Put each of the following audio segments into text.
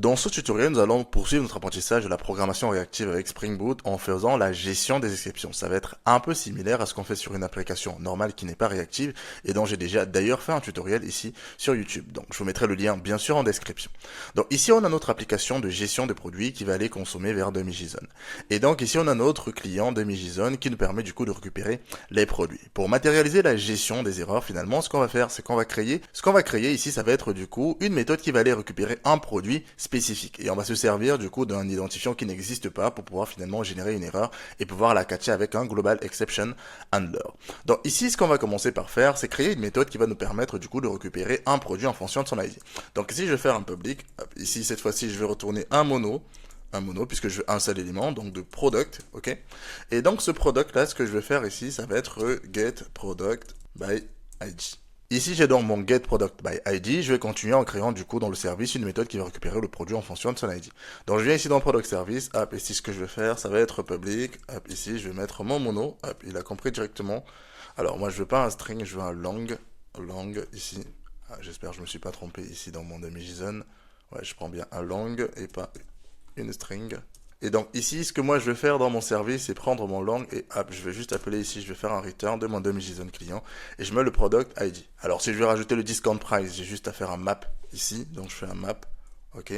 Dans ce tutoriel, nous allons poursuivre notre apprentissage de la programmation réactive avec Spring Boot en faisant la gestion des exceptions. Ça va être un peu similaire à ce qu'on fait sur une application normale qui n'est pas réactive et dont j'ai déjà d'ailleurs fait un tutoriel ici sur YouTube. Donc je vous mettrai le lien bien sûr en description. Donc ici on a notre application de gestion de produits qui va aller consommer vers DemiJSON. Et donc ici on a notre client DemiJSON qui nous permet du coup de récupérer les produits. Pour matérialiser la gestion des erreurs, finalement ce qu'on va faire c'est qu'on va créer, ici ça va être du coup une méthode qui va aller récupérer un produit spécifique. Et on va se servir du coup d'un identifiant qui n'existe pas pour pouvoir finalement générer une erreur et pouvoir la catcher avec un Global Exception Handler. Donc ici, ce qu'on va commencer par faire, c'est créer une méthode qui va nous permettre du coup de récupérer un produit en fonction de son ID. Donc ici, je vais faire un public. Ici, cette fois-ci, je vais retourner un mono puisque je veux un seul élément, donc de product, ok. Et donc ce product là, ce que je vais faire ici, ça va être get product by ID. Ici, j'ai donc mon getProductById. Je vais continuer en créant du coup dans le service une méthode qui va récupérer le produit en fonction de son ID. Donc, je viens ici dans Product Service. Hop, ici, ce que je vais faire, ça va être public. Hop, ici, je vais mettre mon mono. Hop, il a compris directement. Alors, moi, je veux pas un string, je veux un long. Long, ici. J'espère que je me suis pas trompé ici dans mon DemiJSON. Ouais, je prends bien un long et pas une string. Et donc ici, ce que moi je vais faire dans mon service, c'est prendre mon long et hop, je vais juste appeler ici, je vais faire un return de mon DemiJSON client et je mets le product ID. Alors si je vais rajouter le discount price, j'ai juste à faire un map ici, donc je fais un map, ok.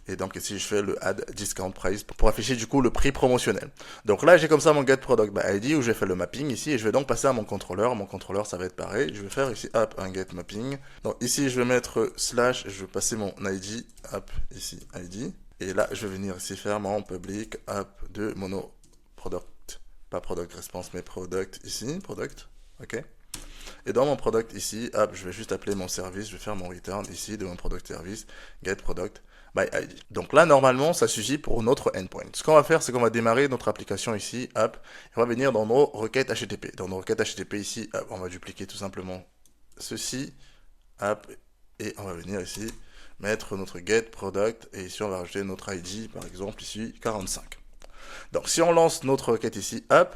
Et donc ici je fais le add discount price pour afficher du coup le prix promotionnel. Donc là j'ai comme ça mon get product by ID où j'ai fait le mapping ici et je vais donc passer à mon contrôleur. Mon contrôleur ça va être pareil, je vais faire ici hop un get mapping. Donc ici je vais mettre slash, je vais passer mon ID, hop ici ID. Et là, je vais venir ici faire mon public app de mono product. Pas product response, mais product ici, product. Ok. Et dans mon product ici, hop, je vais juste appeler mon service, je vais faire mon return ici de mon product service, get product by ID. Donc là, normalement, ça suffit pour notre endpoint. Ce qu'on va faire, c'est qu'on va démarrer notre application ici, hop, et on va venir dans nos requêtes HTTP. Dans nos requêtes HTTP ici, hop, on va dupliquer tout simplement ceci, hop, et on va venir ici mettre notre get product et ici on va rajouter notre ID par exemple ici 45. Donc si on lance notre requête ici, hop,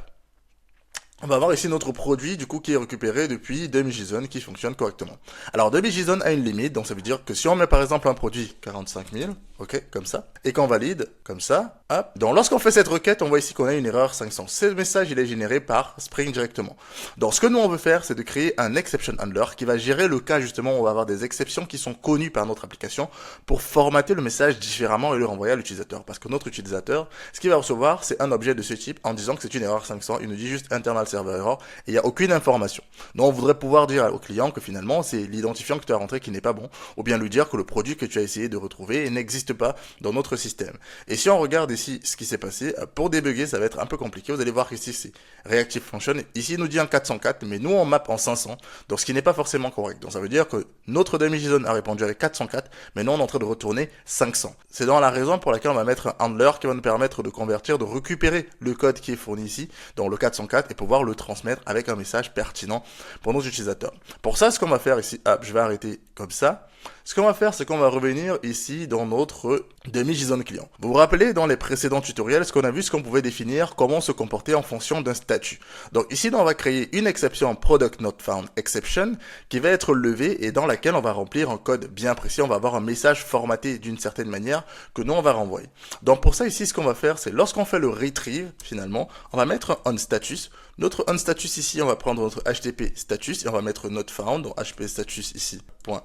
on va avoir ici notre produit du coup qui est récupéré depuis DemiJSON qui fonctionne correctement. Alors DemiJSON a une limite, donc ça veut dire que si on met par exemple un produit 45 000, ok, comme ça, et qu'on valide, comme ça, hop, donc lorsqu'on fait cette requête, on voit ici qu'on a une erreur 500. Ce message, il est généré par Spring directement. Donc ce que nous on veut faire, c'est de créer un exception handler qui va gérer le cas justement où on va avoir des exceptions qui sont connues par notre application pour formater le message différemment et le renvoyer à l'utilisateur. Parce que notre utilisateur, ce qu'il va recevoir, c'est un objet de ce type en disant que c'est une erreur 500. Il nous dit juste internal server error et il n'y a aucune information. Donc on voudrait pouvoir dire au client que finalement c'est l'identifiant que tu as rentré qui n'est pas bon, ou bien lui dire que le produit que tu as essayé de retrouver n'existe pas dans notre système. Et si on regarde ici ce qui s'est passé, pour débugger ça va être un peu compliqué. Vous allez voir qu'ici c'est reactive function. Ici il nous dit en 404, mais nous on map en 500, donc ce qui n'est pas forcément correct. Donc ça veut dire que notre DemiJSON a répondu avec 404, mais nous on est en train de retourner 500. C'est dans la raison pour laquelle on va mettre un handler qui va nous permettre de convertir, de récupérer le code qui est fourni ici, dans le 404, et pouvoir le transmettre avec un message pertinent pour nos utilisateurs. Pour ça, ce qu'on va faire ici, hop, je vais arrêter comme ça. Ce qu'on va faire, c'est qu'on va revenir ici dans notre DemiJSON client. Vous vous rappelez, dans les précédents tutoriels, ce qu'on a vu, c'est qu'on pouvait définir comment se comporter en fonction d'un statut. Donc ici, on va créer une exception product not found exception qui va être levée et dans laquelle on va remplir un code bien précis. On va avoir un message formaté d'une certaine manière que nous, on va renvoyer. Donc pour ça, ici, ce qu'on va faire, c'est lorsqu'on fait le retrieve, finalement, on va mettre un onStatus. Notre onStatus ici, on va prendre notre HTTP status et on va mettre not found, donc HTTP status ici,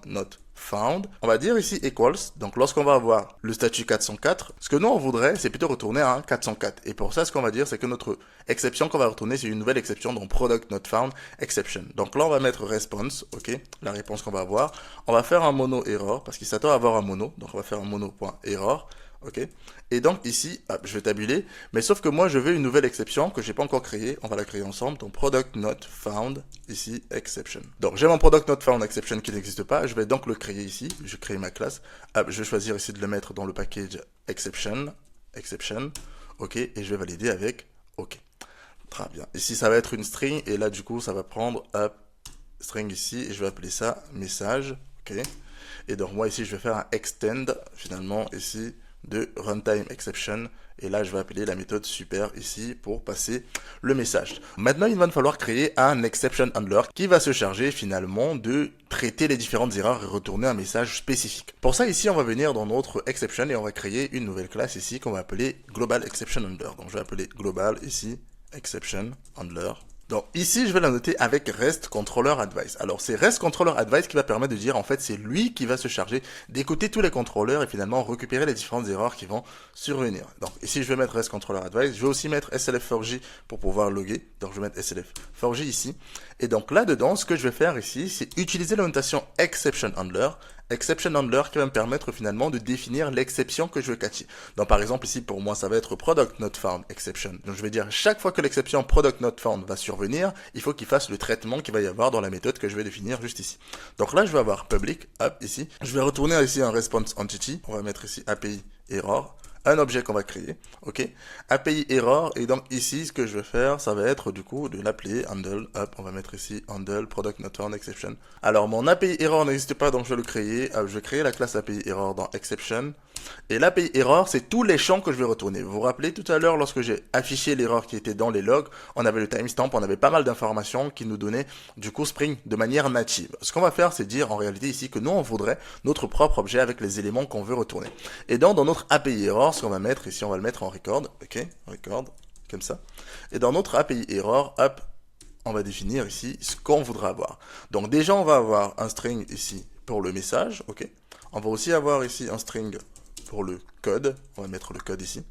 .not found. On va dire ici equals, donc lorsqu'on va avoir le statut 404, ce que nous on voudrait, c'est plutôt retourner à 404. Et pour ça, ce qu'on va dire, c'est que notre exception qu'on va retourner, c'est une nouvelle exception, donc product not found exception. Donc là, on va mettre response, ok, la réponse qu'on va avoir. On va faire un mono error, parce qu'il s'attend à avoir un mono, donc on va faire un mono.error. Ok. Et donc ici, hop, je vais tabuler, mais sauf que moi je veux une nouvelle exception que j'ai pas encore créée. On va la créer ensemble. Donc product not found ici exception. Donc j'ai mon product not found exception qui n'existe pas. Je vais donc le créer ici. Je crée ma classe. Hop, je vais choisir ici de le mettre dans le package exception. Ok. Et je vais valider avec OK. Très bien. Ici ça va être une string et là du coup ça va prendre hop, string ici et je vais appeler ça message. Ok. Et donc moi ici je vais faire un extend finalement ici de runtime exception. Et là, je vais appeler la méthode super ici pour passer le message. Maintenant, il va me falloir créer un exception handler qui va se charger finalement de traiter les différentes erreurs et retourner un message spécifique. Pour ça, ici, on va venir dans notre exception et on va créer une nouvelle classe ici qu'on va appeler global exception handler. Donc, je vais appeler global ici exception handler. Donc ici, je vais la noter avec REST Controller Advice. Alors c'est REST Controller Advice qui va permettre de dire en fait c'est lui qui va se charger d'écouter tous les contrôleurs et finalement récupérer les différentes erreurs qui vont survenir. Donc ici je vais mettre REST Controller Advice, je vais aussi mettre SLF4j pour pouvoir loguer. Donc je vais mettre SLF4j ici. Et donc là-dedans, ce que je vais faire ici, c'est utiliser la notation Exception Handler. Exception Handler qui va me permettre finalement de définir l'exception que je veux catcher. Donc par exemple ici pour moi ça va être Product Not Found Exception. Donc je vais dire chaque fois que l'exception Product Not Found va survenir, il faut qu'il fasse le traitement qu'il va y avoir dans la méthode que je vais définir juste ici. Donc là je vais avoir public, hop ici. Je vais retourner ici un response entity. On va mettre ici API error. Un objet qu'on va créer, ok, API error, et donc ici, ce que je vais faire, ça va être du coup de l'appeler handle, hop, on va mettre ici handle product not found exception. Alors mon API error n'existe pas, donc je vais le créer, je vais créer la classe API error dans exception, et l'API error, c'est tous les champs que je vais retourner. Vous vous rappelez tout à l'heure, lorsque j'ai affiché l'erreur qui était dans les logs, on avait le timestamp, on avait pas mal d'informations qui nous donnaient du coup Spring de manière native. Ce qu'on va faire, c'est dire en réalité ici que nous, on voudrait notre propre objet avec les éléments qu'on veut retourner. Et donc, dans notre API error, ce qu'on va mettre ici, on va le mettre en record, ok, record, comme ça. Et dans notre API error, hop, on va définir ici ce qu'on voudra avoir. Donc déjà, on va avoir un string ici pour le message, ok. On va aussi avoir ici un string pour le code, on va mettre le code ici,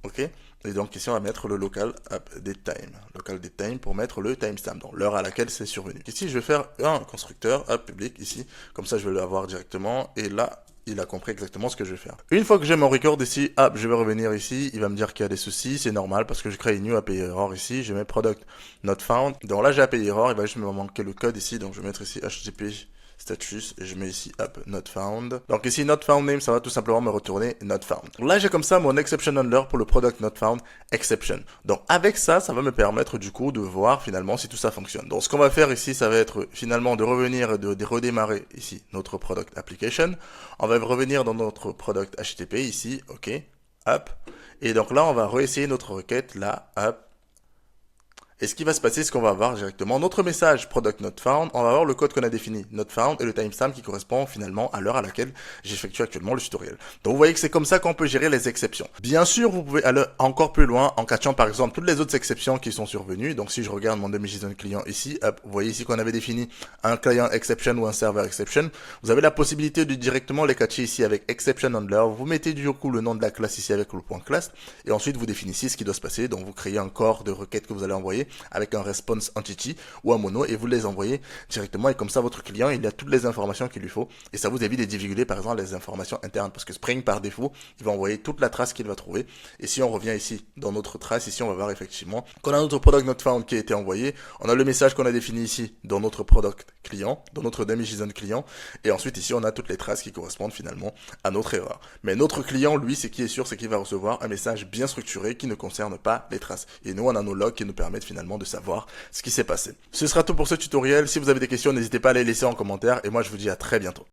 ok. Et donc ici on va mettre le local datetime, pour mettre le timestamp, donc l'heure à laquelle c'est survenu. Ici je vais faire un constructeur public ici, comme ça je vais l'avoir directement, et là il a compris exactement ce que je vais faire. Une fois que j'ai mon record ici, je vais revenir ici, il va me dire qu'il y a des soucis, c'est normal parce que je crée une new API error ici, je mets product not found, donc là j'ai API error, il va juste me manquer le code ici, donc je vais mettre ici HTTP status et je mets ici not found. Donc ici not found name, ça va tout simplement me retourner not found. Là j'ai comme ça mon exception handler pour le product not found exception. Donc avec ça, ça va me permettre du coup de voir finalement si tout ça fonctionne. Donc ce qu'on va faire ici, ça va être finalement de revenir et de redémarrer ici notre product application. On va revenir dans notre product HTTP ici, ok, hop. Et donc là on va réessayer notre requête là, hop. Et ce qui va se passer, c'est qu'on va avoir directement notre message product not found, on va avoir le code qu'on a défini, not found, et le timestamp qui correspond finalement à l'heure à laquelle j'effectue actuellement le tutoriel. Donc vous voyez que c'est comme ça qu'on peut gérer les exceptions. Bien sûr, vous pouvez aller encore plus loin en catchant par exemple toutes les autres exceptions qui sont survenues. Donc si je regarde mon demi-JSON client ici, hop, vous voyez ici qu'on avait défini un client exception ou un server exception. Vous avez la possibilité de directement les catcher ici avec exception handler. Vous mettez du coup le nom de la classe ici avec le point class, et ensuite vous définissez ce qui doit se passer. Donc vous créez un corps de requête que vous allez envoyer avec un response entity ou un mono et vous les envoyez directement, et comme ça votre client il a toutes les informations qu'il lui faut et ça vous évite de divulguer par exemple les informations internes, parce que Spring par défaut il va envoyer toute la trace qu'il va trouver. Et si on revient ici dans notre trace, ici on va voir effectivement qu'on a notre product not found qui a été envoyé, on a le message qu'on a défini ici dans notre product client, dans notre demi-JSON client, et ensuite ici on a toutes les traces qui correspondent finalement à notre erreur. Mais notre client lui, c'est qui est sûr, c'est qu'il va recevoir un message bien structuré qui ne concerne pas les traces, et nous on a nos logs qui nous permettent finalement de savoir ce qui s'est passé. Ce sera tout pour ce tutoriel. Si vous avez des questions, n'hésitez pas à les laisser en commentaire et moi je vous dis à très bientôt.